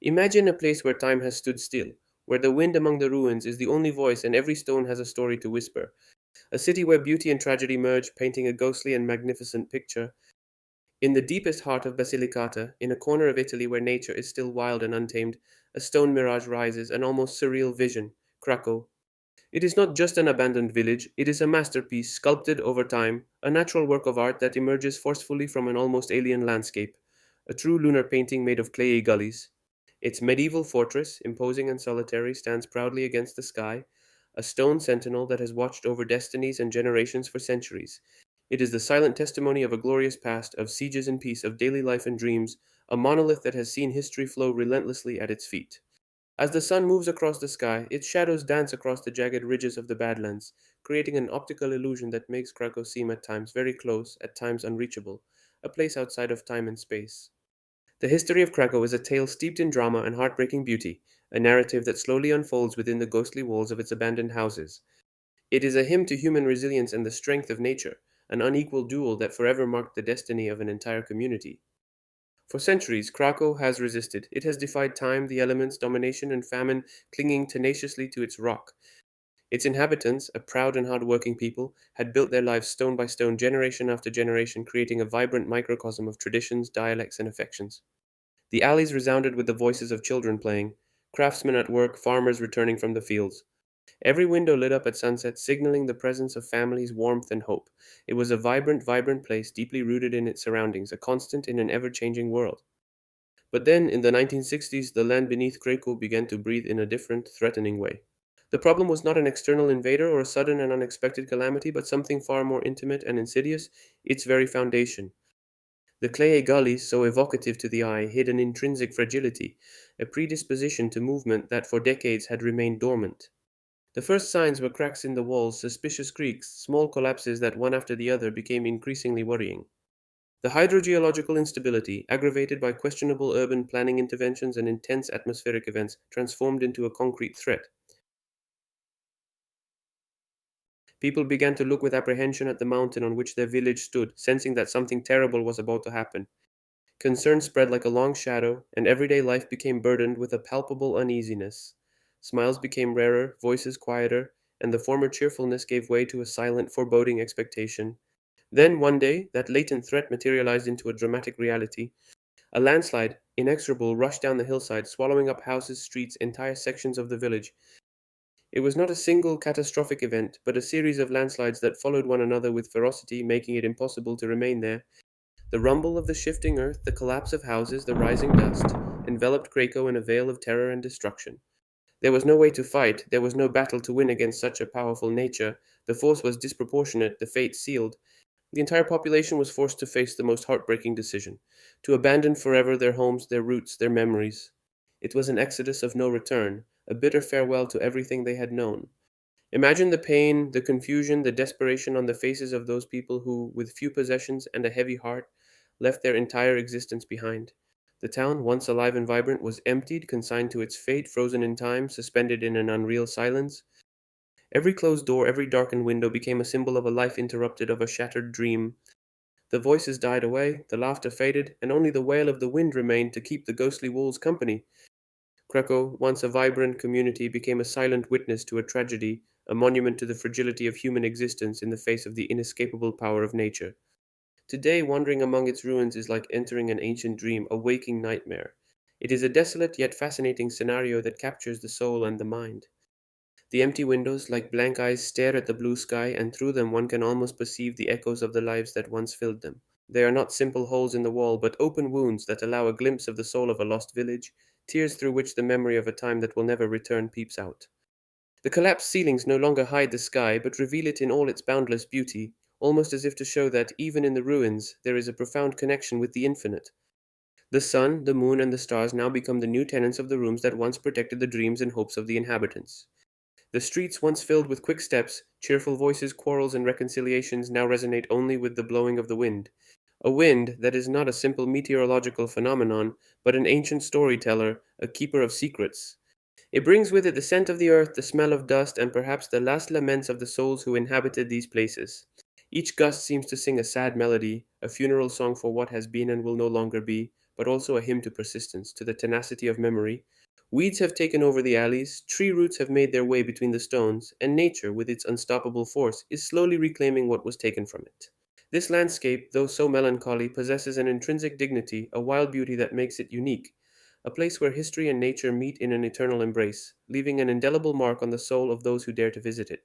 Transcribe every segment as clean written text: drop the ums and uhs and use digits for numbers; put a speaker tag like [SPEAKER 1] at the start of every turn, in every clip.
[SPEAKER 1] Imagine a place where time has stood still, where the wind among the ruins is the only voice and every stone has a story to whisper. A city where beauty and tragedy merge, painting a ghostly and magnificent picture. In the deepest heart of Basilicata, in a corner of Italy where nature is still wild and untamed, a stone mirage rises, an almost surreal vision. Craco. It is not just an abandoned village, it is a masterpiece sculpted over time, a natural work of art that emerges forcefully from an almost alien landscape, a true lunar painting made of clayey gullies. Its medieval fortress, imposing and solitary, stands proudly against the sky, a stone sentinel that has watched over destinies and generations for centuries. It is the silent testimony of a glorious past, of sieges and peace, of daily life and dreams, a monolith that has seen history flow relentlessly at its feet. As the sun moves across the sky, its shadows dance across the jagged ridges of the Badlands, creating an optical illusion that makes Krakow seem at times very close, at times unreachable, a place outside of time and space. The history of Krakow is a tale steeped in drama and heartbreaking beauty, a narrative that slowly unfolds within the ghostly walls of its abandoned houses. It is a hymn to human resilience and the strength of nature, an unequal duel that forever marked the destiny of an entire community. For centuries, Krakow has resisted. It has defied time, the elements, domination, and famine, clinging tenaciously to its rock. Its inhabitants, a proud and hard-working people, had built their lives stone by stone, generation after generation, creating a vibrant microcosm of traditions, dialects, and affections. The alleys resounded with the voices of children playing, craftsmen at work, farmers returning from the fields. Every window lit up at sunset, signaling the presence of families, warmth, and hope. It was a vibrant, vibrant place, deeply rooted in its surroundings, a constant in an ever changing world. But then, in the 1960s, the land beneath Craco began to breathe in a different, threatening way. The problem was not an external invader or a sudden and unexpected calamity, but something far more intimate and insidious, its very foundation. The clayey gullies, so evocative to the eye, hid an intrinsic fragility, a predisposition to movement that for decades had remained dormant. The first signs were cracks in the walls, suspicious creaks, small collapses that one after the other became increasingly worrying. The hydrogeological instability, aggravated by questionable urban planning interventions and intense atmospheric events, transformed into a concrete threat. People began to look with apprehension at the mountain on which their village stood, sensing that something terrible was about to happen. Concern spread like a long shadow, and everyday life became burdened with a palpable uneasiness. Smiles became rarer, voices quieter, and the former cheerfulness gave way to a silent, foreboding expectation. Then, one day, that latent threat materialized into a dramatic reality. A landslide, inexorable, rushed down the hillside, swallowing up houses, streets, entire sections of the village. It was not a single catastrophic event, but a series of landslides that followed one another with ferocity, making it impossible to remain there. The rumble of the shifting earth, the collapse of houses, the rising dust, enveloped Craco in a veil of terror and destruction. There was no way to fight, there was no battle to win against such a powerful nature. The force was disproportionate, the fate sealed. The entire population was forced to face the most heartbreaking decision to abandon forever their homes, their roots, their memories. It was an exodus of no return, a bitter farewell to everything they had known. Imagine the pain, the confusion, the desperation on the faces of those people who, with few possessions and a heavy heart, left their entire existence behind. The town, once alive and vibrant, was emptied, consigned to its fate, frozen in time, suspended in an unreal silence. Every closed door, every darkened window became a symbol of a life interrupted, of a shattered dream. The voices died away, the laughter faded, and only the wail of the wind remained to keep the ghostly walls company. Craco, once a vibrant community, became a silent witness to a tragedy, a monument to the fragility of human existence in the face of the inescapable power of nature. Today, wandering among its ruins is like entering an ancient dream, a waking nightmare. It is a desolate yet fascinating scenario that captures the soul and the mind. The empty windows, like blank eyes, stare at the blue sky, and through them one can almost perceive the echoes of the lives that once filled them. They are not simple holes in the wall, but open wounds that allow a glimpse of the soul of a lost village, tears through which the memory of a time that will never return peeps out. The collapsed ceilings no longer hide the sky, but reveal it in all its boundless beauty, almost as if to show that, even in the ruins, there is a profound connection with the infinite. The sun, the moon, and the stars now become the new tenants of the rooms that once protected the dreams and hopes of the inhabitants. The streets, once filled with quick steps, cheerful voices, quarrels, and reconciliations, now resonate only with the blowing of the wind. A wind that is not a simple meteorological phenomenon, but an ancient storyteller, a keeper of secrets. It brings with it the scent of the earth, the smell of dust, and perhaps the last laments of the souls who inhabited these places. Each gust seems to sing a sad melody, a funeral song for what has been and will no longer be, but also a hymn to persistence, to the tenacity of memory. Weeds have taken over the alleys, tree roots have made their way between the stones, and nature, with its unstoppable force, is slowly reclaiming what was taken from it. This landscape, though so melancholy, possesses an intrinsic dignity, a wild beauty that makes it unique, a place where history and nature meet in an eternal embrace, leaving an indelible mark on the soul of those who dare to visit it.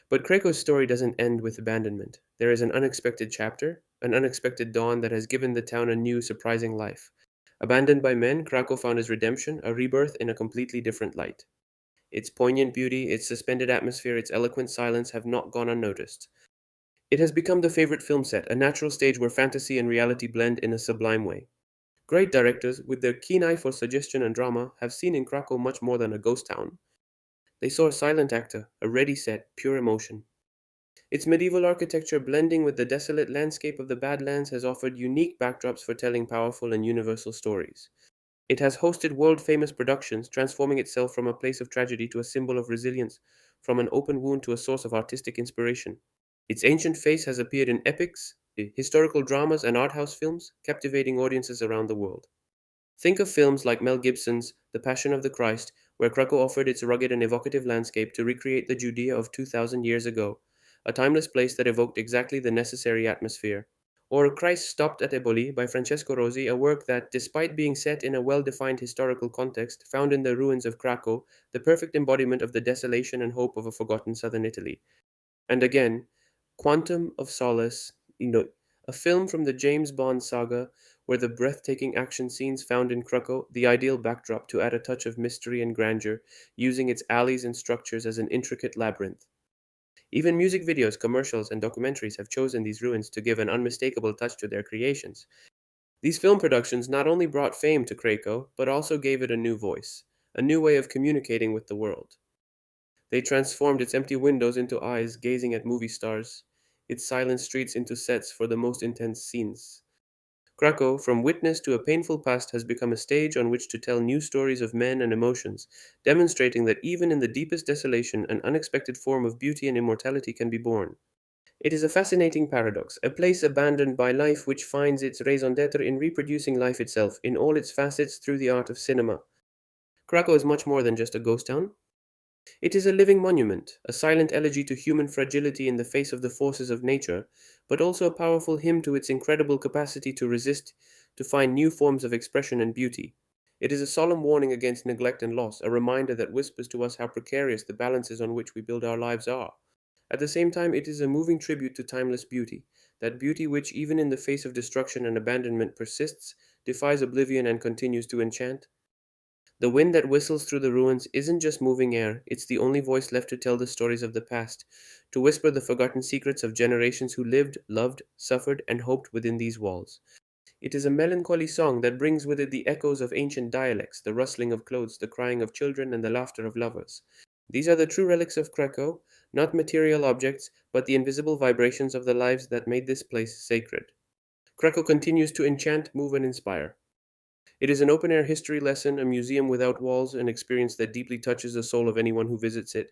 [SPEAKER 1] But Craco's story doesn't end with abandonment. There is an unexpected chapter, an unexpected dawn that has given the town a new, surprising life. Abandoned by men, Craco found his redemption, a rebirth in a completely different light. Its poignant beauty, its suspended atmosphere, its eloquent silence have not gone unnoticed. It has become the favorite film set, a natural stage where fantasy and reality blend in a sublime way. Great directors, with their keen eye for suggestion and drama, have seen in Craco much more than a ghost town. They saw a silent actor, a ready set, pure emotion. Its medieval architecture blending with the desolate landscape of the Badlands has offered unique backdrops for telling powerful and universal stories. It has hosted world famous productions, transforming itself from a place of tragedy to a symbol of resilience, from an open wound to a source of artistic inspiration. Its ancient face has appeared in epics, historical dramas, and art house films, captivating audiences around the world. Think of films like Mel Gibson's The Passion of the Christ, where Craco offered its rugged and evocative landscape to recreate the Judea of 2,000 years ago, a timeless place that evoked exactly the necessary atmosphere. Or Christ Stopped at Eboli by Francesco Rosi, a work that, despite being set in a well defined historical context, found in the ruins of Craco the perfect embodiment of the desolation and hope of a forgotten southern Italy. And again, Quantum of Solace, a film from the James Bond saga where the breathtaking action scenes found in Cracow, the ideal backdrop to add a touch of mystery and grandeur, using its alleys and structures as an intricate labyrinth. Even music videos, commercials, and documentaries have chosen these ruins to give an unmistakable touch to their creations. These film productions not only brought fame to Cracow, but also gave it a new voice, a new way of communicating with the world. They transformed its empty windows into eyes gazing at movie stars, its silent streets into sets for the most intense scenes. Krakow, from witness to a painful past, has become a stage on which to tell new stories of men and emotions, demonstrating that even in the deepest desolation, an unexpected form of beauty and immortality can be born. It is a fascinating paradox, a place abandoned by life which finds its raison d'etre in reproducing life itself in all its facets through the art of cinema. Krakow is much more than just a ghost town. It is a living monument, a silent elegy to human fragility in the face of the forces of nature, but also a powerful hymn to its incredible capacity to resist, to find new forms of expression and beauty. It is a solemn warning against neglect and loss, a reminder that whispers to us how precarious the balances on which we build our lives are. At the same time, it is a moving tribute to timeless beauty, that beauty which, even in the face of destruction and abandonment, persists, defies oblivion, and continues to enchant. The wind that whistles through the ruins isn't just moving air, it's the only voice left to tell the stories of the past, to whisper the forgotten secrets of generations who lived, loved, suffered, and hoped within these walls. It is a melancholy song that brings with it the echoes of ancient dialects, the rustling of clothes, the crying of children, and the laughter of lovers. These are the true relics of Krakow, not material objects, but the invisible vibrations of the lives that made this place sacred. Krakow continues to enchant, move, and inspire. It is an open air history lesson, a museum without walls, an experience that deeply touches the soul of anyone who visits it.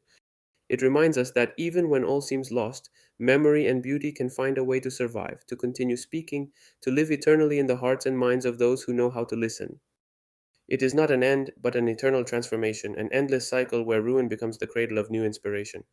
[SPEAKER 1] It reminds us that even when all seems lost, memory and beauty can find a way to survive, to continue speaking, to live eternally in the hearts and minds of those who know how to listen. It is not an end, but an eternal transformation, an endless cycle where ruin becomes the cradle of new inspiration.